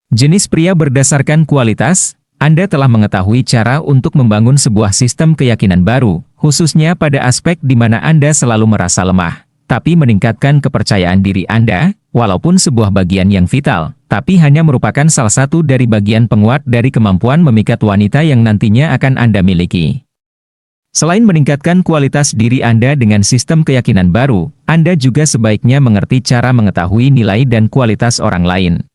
Jenis pria berdasarkan kualitas, Anda telah mengetahui cara untuk membangun sebuah sistem keyakinan baru, khususnya pada aspek di mana Anda selalu merasa lemah, tapi meningkatkan kepercayaan diri Anda, walaupun sebuah bagian yang vital, tapi hanya merupakan salah satu dari bagian penguat dari kemampuan memikat wanita yang nantinya akan Anda miliki. Selain meningkatkan kualitas diri Anda dengan sistem keyakinan baru, Anda juga sebaiknya mengerti cara mengetahui nilai dan kualitas orang lain.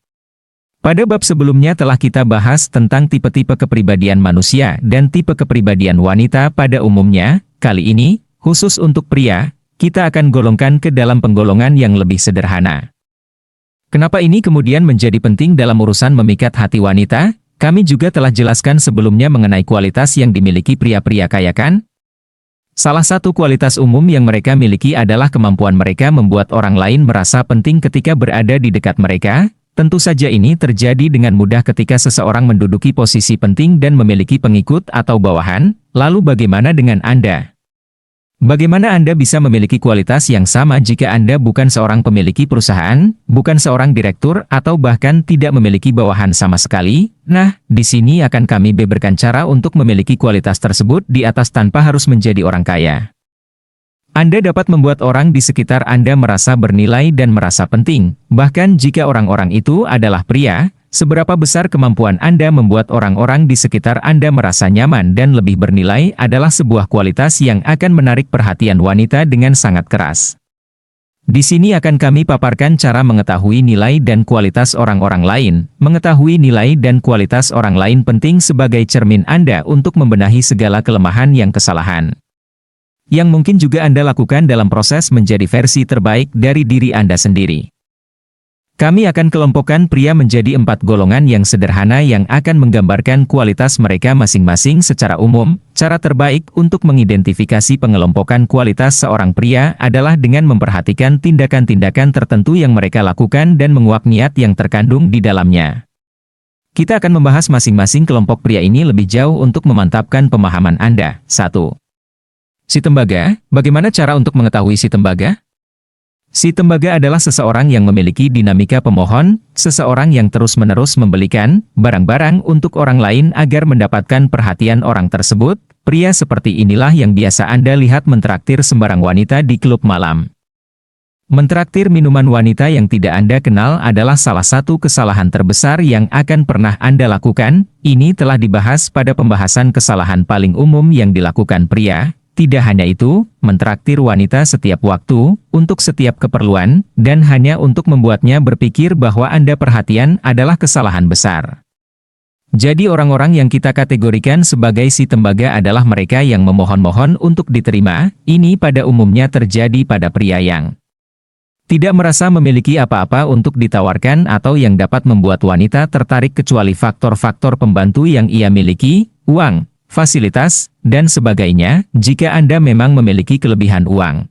Pada bab sebelumnya telah kita bahas tentang tipe-tipe kepribadian manusia dan tipe kepribadian wanita pada umumnya. Kali ini, khusus untuk pria, kita akan golongkan ke dalam penggolongan yang lebih sederhana. Kenapa ini kemudian menjadi penting dalam urusan memikat hati wanita? Kami juga telah jelaskan sebelumnya mengenai kualitas yang dimiliki pria-pria kaya kan? Salah satu kualitas umum yang mereka miliki adalah kemampuan mereka membuat orang lain merasa penting ketika berada di dekat mereka. Tentu saja ini terjadi dengan mudah ketika seseorang menduduki posisi penting dan memiliki pengikut atau bawahan. Lalu bagaimana dengan Anda? Bagaimana Anda bisa memiliki kualitas yang sama jika Anda bukan seorang pemilik perusahaan, bukan seorang direktur, atau bahkan tidak memiliki bawahan sama sekali? Nah, di sini akan kami berikan cara untuk memiliki kualitas tersebut di atas tanpa harus menjadi orang kaya. Anda dapat membuat orang di sekitar Anda merasa bernilai dan merasa penting, bahkan jika orang-orang itu adalah pria. Seberapa besar kemampuan Anda membuat orang-orang di sekitar Anda merasa nyaman dan lebih bernilai adalah sebuah kualitas yang akan menarik perhatian wanita dengan sangat keras. Di sini akan kami paparkan cara mengetahui nilai dan kualitas orang-orang lain. Mengetahui nilai dan kualitas orang lain penting sebagai cermin Anda untuk membenahi segala kelemahan yang kesalahan yang mungkin juga Anda lakukan dalam proses menjadi versi terbaik dari diri Anda sendiri. Kami akan kelompokkan pria menjadi 4 golongan yang sederhana yang akan menggambarkan kualitas mereka masing-masing secara umum. Cara terbaik untuk mengidentifikasi pengelompokan kualitas seorang pria adalah dengan memperhatikan tindakan-tindakan tertentu yang mereka lakukan dan menguak niat yang terkandung di dalamnya. Kita akan membahas masing-masing kelompok pria ini lebih jauh untuk memantapkan pemahaman Anda. 1. Si tembaga. Bagaimana cara untuk mengetahui si tembaga? Si tembaga adalah seseorang yang memiliki dinamika pemohon, seseorang yang terus-menerus membelikan barang-barang untuk orang lain agar mendapatkan perhatian orang tersebut. Pria seperti inilah yang biasa Anda lihat mentraktir sembarang wanita di klub malam. Mentraktir minuman wanita yang tidak Anda kenal adalah salah satu kesalahan terbesar yang akan pernah Anda lakukan. Ini telah dibahas pada pembahasan kesalahan paling umum yang dilakukan pria. Tidak hanya itu, mentraktir wanita setiap waktu, untuk setiap keperluan, dan hanya untuk membuatnya berpikir bahwa Anda perhatian adalah kesalahan besar. Jadi orang-orang yang kita kategorikan sebagai si tembaga adalah mereka yang memohon-mohon untuk diterima. Ini pada umumnya terjadi pada pria yang tidak merasa memiliki apa-apa untuk ditawarkan atau yang dapat membuat wanita tertarik kecuali faktor-faktor pembantu yang ia miliki, uang, fasilitas, dan sebagainya. Jika Anda memang memiliki kelebihan uang,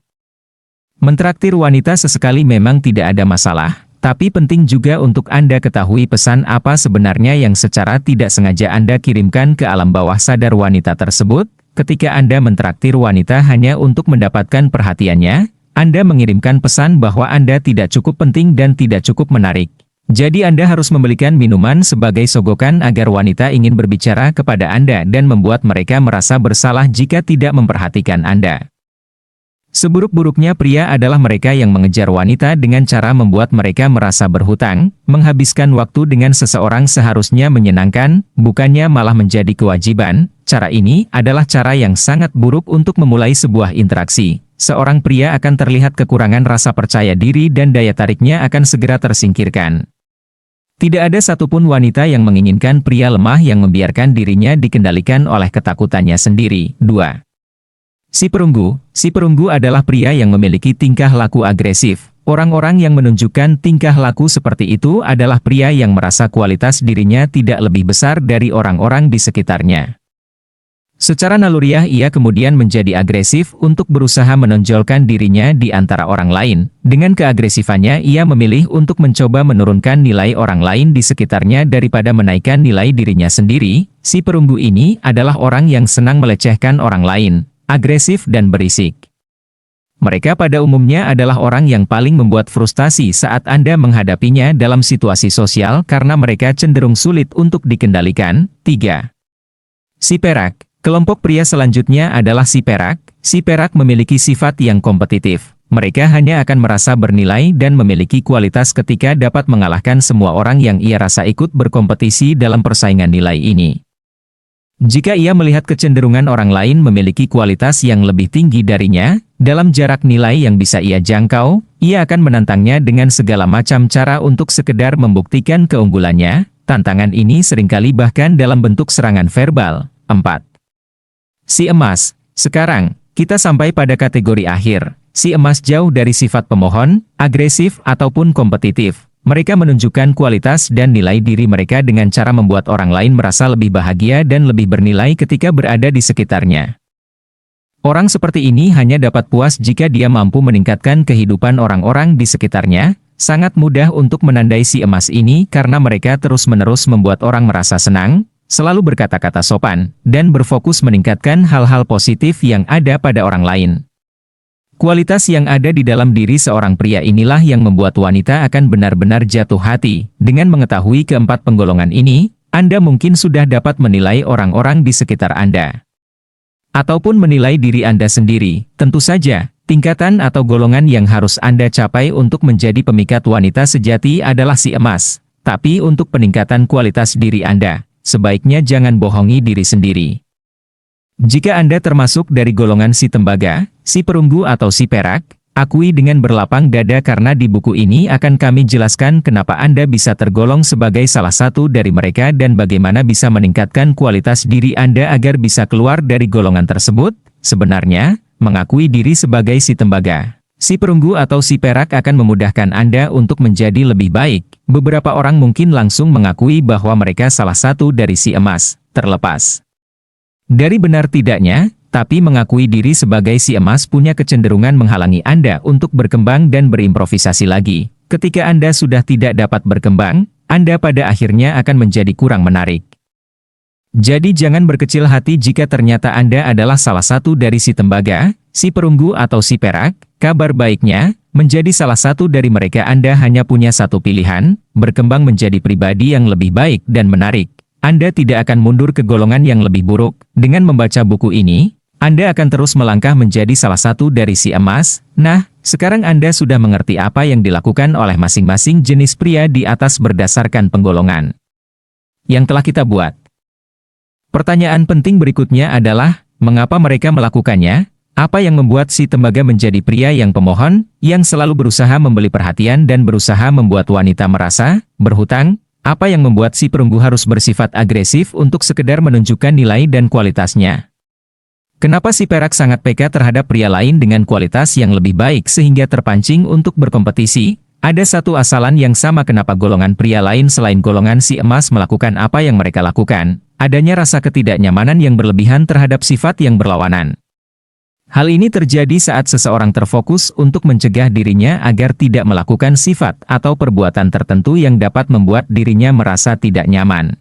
mentraktir wanita sesekali memang tidak ada masalah, tapi penting juga untuk Anda ketahui pesan apa sebenarnya yang secara tidak sengaja Anda kirimkan ke alam bawah sadar wanita tersebut. Ketika Anda mentraktir wanita hanya untuk mendapatkan perhatiannya, Anda mengirimkan pesan bahwa Anda tidak cukup penting dan tidak cukup menarik. Jadi Anda harus membelikan minuman sebagai sogokan agar wanita ingin berbicara kepada Anda dan membuat mereka merasa bersalah jika tidak memperhatikan Anda. Seburuk-buruknya pria adalah mereka yang mengejar wanita dengan cara membuat mereka merasa berhutang. Menghabiskan waktu dengan seseorang seharusnya menyenangkan, bukannya malah menjadi kewajiban. Cara ini adalah cara yang sangat buruk untuk memulai sebuah interaksi. Seorang pria akan terlihat kekurangan rasa percaya diri dan daya tariknya akan segera tersingkirkan. Tidak ada satupun wanita yang menginginkan pria lemah yang membiarkan dirinya dikendalikan oleh ketakutannya sendiri. 2. Si perunggu. Si perunggu adalah pria yang memiliki tingkah laku agresif. Orang-orang yang menunjukkan tingkah laku seperti itu adalah pria yang merasa kualitas dirinya tidak lebih besar dari orang-orang di sekitarnya. Secara naluriah ia kemudian menjadi agresif untuk berusaha menonjolkan dirinya di antara orang lain. Dengan keagresifannya ia memilih untuk mencoba menurunkan nilai orang lain di sekitarnya daripada menaikkan nilai dirinya sendiri. Si perunggu ini adalah orang yang senang melecehkan orang lain, agresif dan berisik. Mereka pada umumnya adalah orang yang paling membuat frustasi saat Anda menghadapinya dalam situasi sosial karena mereka cenderung sulit untuk dikendalikan. 3. Si perak. Kelompok pria selanjutnya adalah si perak. Si perak memiliki sifat yang kompetitif. Mereka hanya akan merasa bernilai dan memiliki kualitas ketika dapat mengalahkan semua orang yang ia rasa ikut berkompetisi dalam persaingan nilai ini. Jika ia melihat kecenderungan orang lain memiliki kualitas yang lebih tinggi darinya, dalam jarak nilai yang bisa ia jangkau, ia akan menantangnya dengan segala macam cara untuk sekedar membuktikan keunggulannya. Tantangan ini seringkali bahkan dalam bentuk serangan verbal. 4. Si emas. Sekarang, kita sampai pada kategori akhir. Si emas jauh dari sifat pemohon, agresif ataupun kompetitif. Mereka menunjukkan kualitas dan nilai diri mereka dengan cara membuat orang lain merasa lebih bahagia dan lebih bernilai ketika berada di sekitarnya. Orang seperti ini hanya dapat puas jika dia mampu meningkatkan kehidupan orang-orang di sekitarnya. Sangat mudah untuk menandai si emas ini karena mereka terus-menerus membuat orang merasa senang, selalu berkata-kata sopan, dan berfokus meningkatkan hal-hal positif yang ada pada orang lain. Kualitas yang ada di dalam diri seorang pria inilah yang membuat wanita akan benar-benar jatuh hati. Dengan mengetahui keempat penggolongan ini, Anda mungkin sudah dapat menilai orang-orang di sekitar Anda. Ataupun menilai diri Anda sendiri. Tentu saja, tingkatan atau golongan yang harus Anda capai untuk menjadi pemikat wanita sejati adalah si emas. Tapi untuk peningkatan kualitas diri Anda, sebaiknya jangan bohongi diri sendiri. Jika Anda termasuk dari golongan si tembaga, si perunggu atau si perak, akui dengan berlapang dada karena di buku ini akan kami jelaskan kenapa Anda bisa tergolong sebagai salah satu dari mereka dan bagaimana bisa meningkatkan kualitas diri Anda agar bisa keluar dari golongan tersebut. Sebenarnya, mengakui diri sebagai si tembaga, si perunggu atau si perak akan memudahkan Anda untuk menjadi lebih baik. Beberapa orang mungkin langsung mengakui bahwa mereka salah satu dari si emas, terlepas dari benar tidaknya, tapi mengakui diri sebagai si emas punya kecenderungan menghalangi Anda untuk berkembang dan berimprovisasi lagi. Ketika Anda sudah tidak dapat berkembang, Anda pada akhirnya akan menjadi kurang menarik. Jadi jangan berkecil hati jika ternyata Anda adalah salah satu dari si tembaga, si perunggu atau si perak. Kabar baiknya, menjadi salah satu dari mereka Anda hanya punya satu pilihan, berkembang menjadi pribadi yang lebih baik dan menarik. Anda tidak akan mundur ke golongan yang lebih buruk. Dengan membaca buku ini, Anda akan terus melangkah menjadi salah satu dari si emas. Nah, sekarang Anda sudah mengerti apa yang dilakukan oleh masing-masing jenis pria di atas berdasarkan penggolongan yang telah kita buat. Pertanyaan penting berikutnya adalah, mengapa mereka melakukannya? Apa yang membuat si tembaga menjadi pria yang pemohon, yang selalu berusaha membeli perhatian dan berusaha membuat wanita merasa berhutang? Apa yang membuat si perunggu harus bersifat agresif untuk sekedar menunjukkan nilai dan kualitasnya? Kenapa si perak sangat peka terhadap pria lain dengan kualitas yang lebih baik sehingga terpancing untuk berkompetisi? Ada satu asalan yang sama kenapa golongan pria lain selain golongan si emas melakukan apa yang mereka lakukan. Adanya rasa ketidaknyamanan yang berlebihan terhadap sifat yang berlawanan. Hal ini terjadi saat seseorang terfokus untuk mencegah dirinya agar tidak melakukan sifat atau perbuatan tertentu yang dapat membuat dirinya merasa tidak nyaman.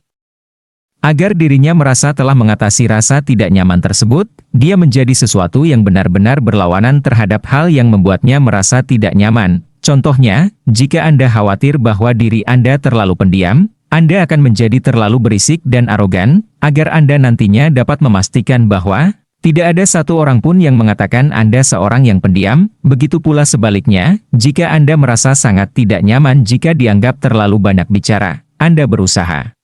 Agar dirinya merasa telah mengatasi rasa tidak nyaman tersebut, dia menjadi sesuatu yang benar-benar berlawanan terhadap hal yang membuatnya merasa tidak nyaman. Contohnya, jika Anda khawatir bahwa diri Anda terlalu pendiam, Anda akan menjadi terlalu berisik dan arogan, agar Anda nantinya dapat memastikan bahwa tidak ada satu orang pun yang mengatakan Anda seorang yang pendiam. Begitu pula sebaliknya, jika Anda merasa sangat tidak nyaman jika dianggap terlalu banyak bicara, Anda berusaha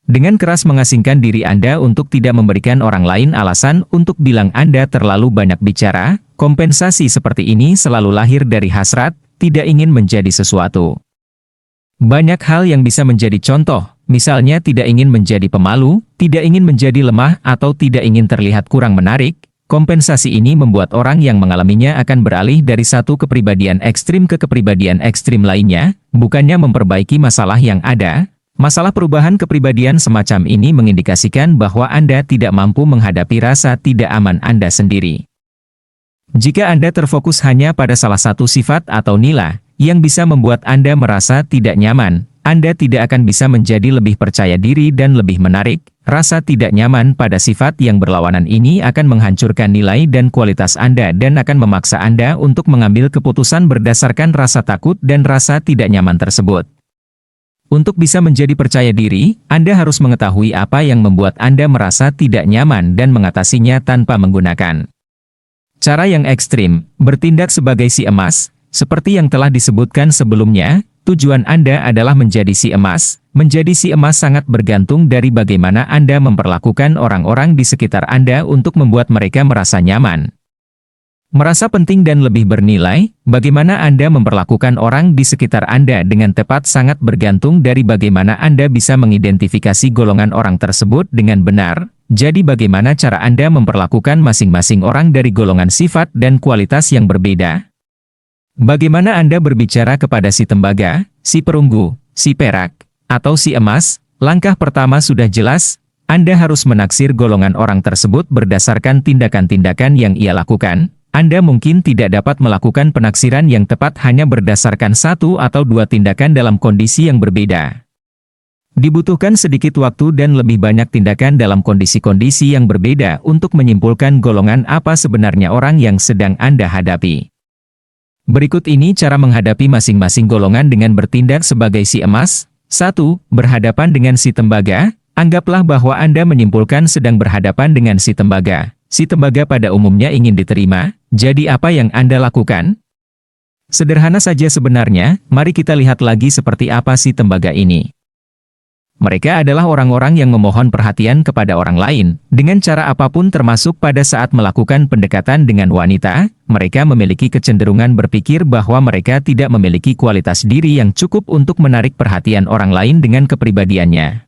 dengan keras mengasingkan diri Anda untuk tidak memberikan orang lain alasan untuk bilang Anda terlalu banyak bicara. Kompensasi seperti ini selalu lahir dari hasrat, tidak ingin menjadi sesuatu. Banyak hal yang bisa menjadi contoh. Misalnya tidak ingin menjadi pemalu, tidak ingin menjadi lemah atau tidak ingin terlihat kurang menarik. Kompensasi ini membuat orang yang mengalaminya akan beralih dari satu kepribadian ekstrim ke kepribadian ekstrim lainnya, bukannya memperbaiki masalah yang ada. Masalah perubahan kepribadian semacam ini mengindikasikan bahwa Anda tidak mampu menghadapi rasa tidak aman Anda sendiri. Jika Anda terfokus hanya pada salah satu sifat atau nilai yang bisa membuat Anda merasa tidak nyaman, Anda tidak akan bisa menjadi lebih percaya diri dan lebih menarik. Rasa tidak nyaman pada sifat yang berlawanan ini akan menghancurkan nilai dan kualitas Anda dan akan memaksa Anda untuk mengambil keputusan berdasarkan rasa takut dan rasa tidak nyaman tersebut. Untuk bisa menjadi percaya diri, Anda harus mengetahui apa yang membuat Anda merasa tidak nyaman dan mengatasinya tanpa menggunakan cara yang ekstrim, bertindak sebagai si emas. Seperti yang telah disebutkan sebelumnya, tujuan Anda adalah menjadi si emas. Menjadi si emas sangat bergantung dari bagaimana Anda memperlakukan orang-orang di sekitar Anda untuk membuat mereka merasa nyaman, merasa penting dan lebih bernilai. Bagaimana Anda memperlakukan orang di sekitar Anda dengan tepat sangat bergantung dari bagaimana Anda bisa mengidentifikasi golongan orang tersebut dengan benar. Jadi bagaimana cara Anda memperlakukan masing-masing orang dari golongan sifat dan kualitas yang berbeda. Bagaimana Anda berbicara kepada si tembaga, si perunggu, si perak, atau si emas? Langkah pertama sudah jelas, Anda harus menaksir golongan orang tersebut berdasarkan tindakan-tindakan yang ia lakukan. Anda mungkin tidak dapat melakukan penaksiran yang tepat hanya berdasarkan satu atau dua tindakan dalam kondisi yang berbeda. Dibutuhkan sedikit waktu dan lebih banyak tindakan dalam kondisi-kondisi yang berbeda untuk menyimpulkan golongan apa sebenarnya orang yang sedang Anda hadapi. Berikut ini cara menghadapi masing-masing golongan dengan bertindak sebagai si emas. 1. Berhadapan dengan si tembaga. Anggaplah bahwa Anda menyimpulkan sedang berhadapan dengan si tembaga. Si tembaga pada umumnya ingin diterima, jadi apa yang Anda lakukan? Sederhana saja sebenarnya, mari kita lihat lagi seperti apa si tembaga ini. Mereka adalah orang-orang yang memohon perhatian kepada orang lain, dengan cara apapun termasuk pada saat melakukan pendekatan dengan wanita. Mereka memiliki kecenderungan berpikir bahwa mereka tidak memiliki kualitas diri yang cukup untuk menarik perhatian orang lain dengan kepribadiannya.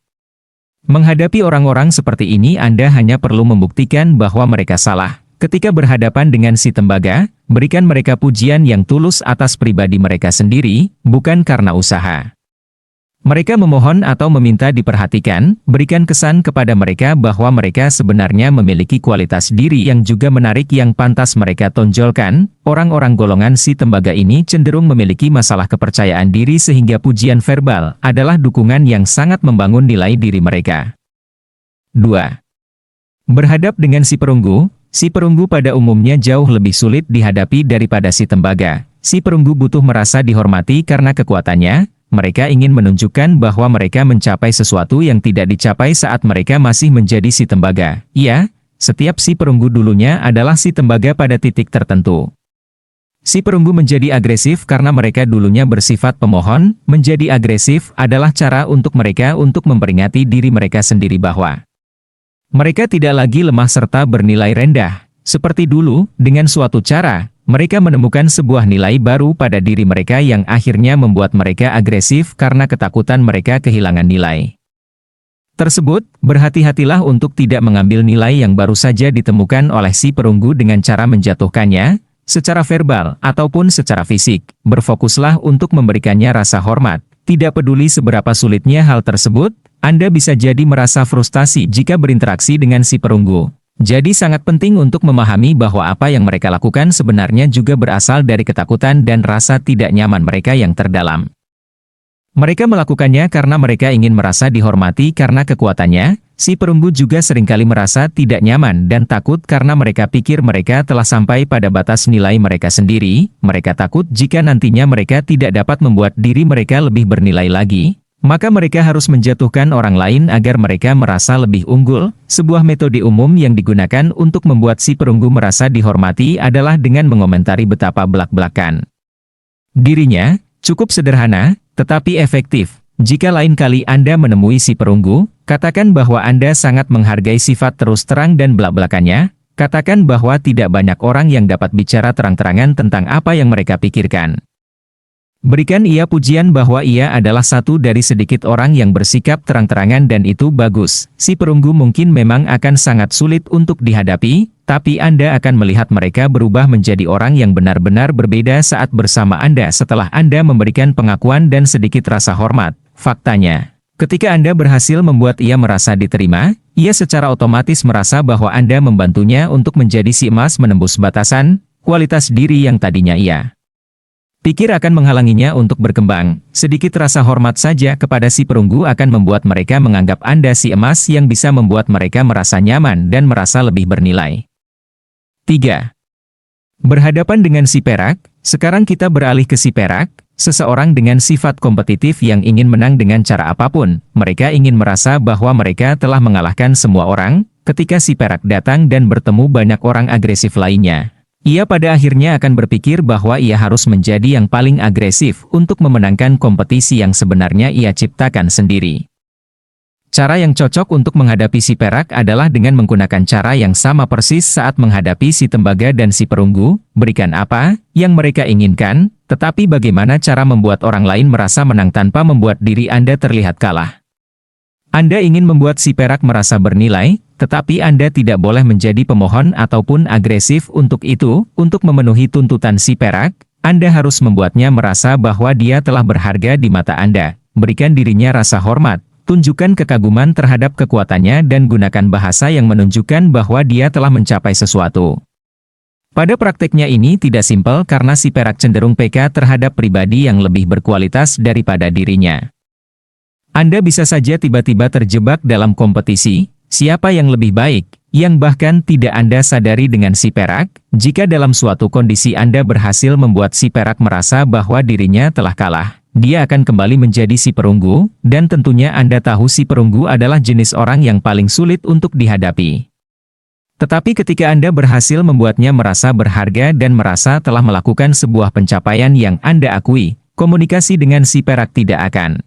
Menghadapi orang-orang seperti ini Anda hanya perlu membuktikan bahwa mereka salah. Ketika berhadapan dengan si tembaga, berikan mereka pujian yang tulus atas pribadi mereka sendiri, bukan karena usaha mereka memohon atau meminta diperhatikan. Berikan kesan kepada mereka bahwa mereka sebenarnya memiliki kualitas diri yang juga menarik yang pantas mereka tonjolkan. Orang-orang golongan si tembaga ini cenderung memiliki masalah kepercayaan diri sehingga pujian verbal adalah dukungan yang sangat membangun nilai diri mereka. 2. Berhadap dengan si perunggu. Si perunggu pada umumnya jauh lebih sulit dihadapi daripada si tembaga. Si perunggu butuh merasa dihormati karena kekuatannya. Mereka ingin menunjukkan bahwa mereka mencapai sesuatu yang tidak dicapai saat mereka masih menjadi si tembaga. Iya, setiap si perunggu dulunya adalah si tembaga pada titik tertentu. Si perunggu menjadi agresif karena mereka dulunya bersifat pemohon. Menjadi agresif adalah cara untuk mereka untuk memperingati diri mereka sendiri bahwa mereka tidak lagi lemah serta bernilai rendah. Seperti dulu, dengan suatu cara, mereka menemukan sebuah nilai baru pada diri mereka yang akhirnya membuat mereka agresif karena ketakutan mereka kehilangan nilai tersebut. Berhati-hatilah untuk tidak mengambil nilai yang baru saja ditemukan oleh si perunggu dengan cara menjatuhkannya, secara verbal ataupun secara fisik. Berfokuslah untuk memberikannya rasa hormat. Tidak peduli seberapa sulitnya hal tersebut, Anda bisa jadi merasa frustasi jika berinteraksi dengan si perunggu. Jadi sangat penting untuk memahami bahwa apa yang mereka lakukan sebenarnya juga berasal dari ketakutan dan rasa tidak nyaman mereka yang terdalam. Mereka melakukannya karena mereka ingin merasa dihormati karena kekuatannya. Si perunggu juga seringkali merasa tidak nyaman dan takut karena mereka pikir mereka telah sampai pada batas nilai mereka sendiri. Mereka takut jika nantinya mereka tidak dapat membuat diri mereka lebih bernilai lagi. Maka mereka harus menjatuhkan orang lain agar mereka merasa lebih unggul. Sebuah metode umum yang digunakan untuk membuat si perunggu merasa dihormati adalah dengan mengomentari betapa belak-belakan dirinya. Cukup sederhana, tetapi efektif. Jika lain kali Anda menemui si perunggu, katakan bahwa Anda sangat menghargai sifat terus terang dan belak-belakannya. Katakan bahwa tidak banyak orang yang dapat bicara terang-terangan tentang apa yang mereka pikirkan. Berikan ia pujian bahwa ia adalah satu dari sedikit orang yang bersikap terang-terangan dan itu bagus. Si perunggu mungkin memang akan sangat sulit untuk dihadapi, tapi Anda akan melihat mereka berubah menjadi orang yang benar-benar berbeda saat bersama Anda setelah Anda memberikan pengakuan dan sedikit rasa hormat. Faktanya, ketika Anda berhasil membuat ia merasa diterima, ia secara otomatis merasa bahwa Anda membantunya untuk menjadi si emas menembus batasan kualitas diri yang tadinya ia Pikir akan menghalanginya untuk berkembang. Sedikit rasa hormat saja kepada si perunggu akan membuat mereka menganggap Anda si emas yang bisa membuat mereka merasa nyaman dan merasa lebih bernilai. 3. Berhadapan dengan si perak. Sekarang kita beralih ke si perak, seseorang dengan sifat kompetitif yang ingin menang dengan cara apapun. Mereka ingin merasa bahwa mereka telah mengalahkan semua orang. Ketika si perak datang dan bertemu banyak orang agresif lainnya, ia pada akhirnya akan berpikir bahwa ia harus menjadi yang paling agresif untuk memenangkan kompetisi yang sebenarnya ia ciptakan sendiri. Cara yang cocok untuk menghadapi si perak adalah dengan menggunakan cara yang sama persis saat menghadapi si tembaga dan si perunggu. Berikan apa yang mereka inginkan, tetapi bagaimana cara membuat orang lain merasa menang tanpa membuat diri Anda terlihat kalah. Anda ingin membuat si perak merasa bernilai, tetapi Anda tidak boleh menjadi pemohon ataupun agresif untuk itu. Untuk memenuhi tuntutan si perak, Anda harus membuatnya merasa bahwa dia telah berharga di mata Anda. Berikan dirinya rasa hormat. Tunjukkan kekaguman terhadap kekuatannya dan gunakan bahasa yang menunjukkan bahwa dia telah mencapai sesuatu. Pada prakteknya ini tidak simpel karena si perak cenderung peka terhadap pribadi yang lebih berkualitas daripada dirinya. Anda bisa saja tiba-tiba terjebak dalam kompetisi, siapa yang lebih baik, yang bahkan tidak Anda sadari dengan si perak. Jika dalam suatu kondisi Anda berhasil membuat si perak merasa bahwa dirinya telah kalah, dia akan kembali menjadi si perunggu, dan tentunya Anda tahu si perunggu adalah jenis orang yang paling sulit untuk dihadapi. Tetapi ketika Anda berhasil membuatnya merasa berharga dan merasa telah melakukan sebuah pencapaian yang Anda akui, komunikasi dengan si perak tidak akan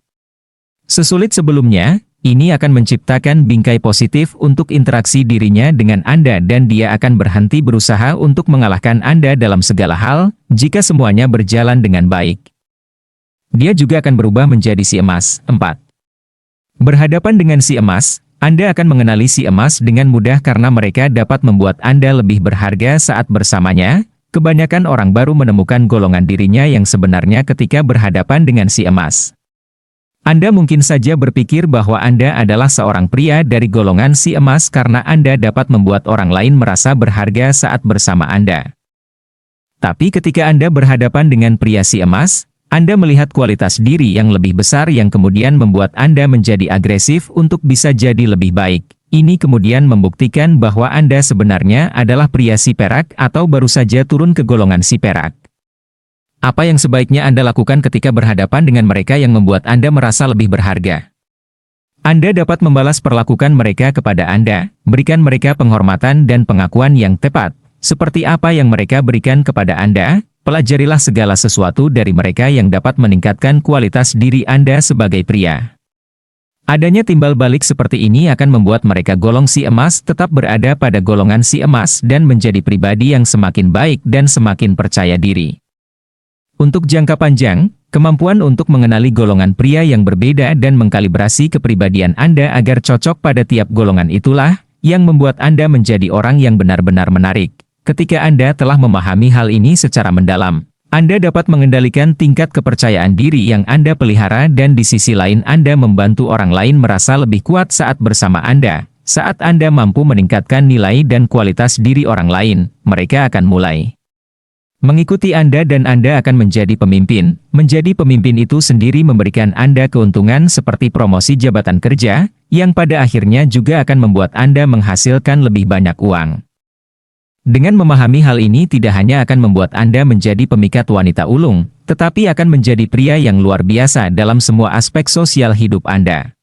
sesulit sebelumnya. Ini akan menciptakan bingkai positif untuk interaksi dirinya dengan Anda dan dia akan berhenti berusaha untuk mengalahkan Anda dalam segala hal, jika semuanya berjalan dengan baik. Dia juga akan berubah menjadi si emas. 4. Berhadapan dengan si emas, Anda akan mengenali si emas dengan mudah karena mereka dapat membuat Anda lebih berharga saat bersamanya. Kebanyakan orang baru menemukan golongan dirinya yang sebenarnya ketika berhadapan dengan si emas. Anda mungkin saja berpikir bahwa Anda adalah seorang pria dari golongan si emas karena Anda dapat membuat orang lain merasa berharga saat bersama Anda. Tapi ketika Anda berhadapan dengan pria si emas, Anda melihat kualitas diri yang lebih besar yang kemudian membuat Anda menjadi agresif untuk bisa jadi lebih baik. Ini kemudian membuktikan bahwa Anda sebenarnya adalah pria si perak atau baru saja turun ke golongan si perak. Apa yang sebaiknya Anda lakukan ketika berhadapan dengan mereka yang membuat Anda merasa lebih berharga? Anda dapat membalas perlakuan mereka kepada Anda, berikan mereka penghormatan dan pengakuan yang tepat, seperti apa yang mereka berikan kepada Anda. Pelajarilah segala sesuatu dari mereka yang dapat meningkatkan kualitas diri Anda sebagai pria. Adanya timbal balik seperti ini akan membuat mereka golong si emas tetap berada pada golongan si emas dan menjadi pribadi yang semakin baik dan semakin percaya diri. Untuk jangka panjang, kemampuan untuk mengenali golongan pria yang berbeda dan mengkalibrasi kepribadian Anda agar cocok pada tiap golongan itulah yang membuat Anda menjadi orang yang benar-benar menarik. Ketika Anda telah memahami hal ini secara mendalam, Anda dapat mengendalikan tingkat kepercayaan diri yang Anda pelihara dan di sisi lain Anda membantu orang lain merasa lebih kuat saat bersama Anda. Saat Anda mampu meningkatkan nilai dan kualitas diri orang lain, mereka akan mulai mengikuti Anda dan Anda akan menjadi pemimpin. Menjadi pemimpin itu sendiri memberikan Anda keuntungan seperti promosi jabatan kerja, yang pada akhirnya juga akan membuat Anda menghasilkan lebih banyak uang. Dengan memahami hal ini tidak hanya akan membuat Anda menjadi pemikat wanita ulung, tetapi akan menjadi pria yang luar biasa dalam semua aspek sosial hidup Anda.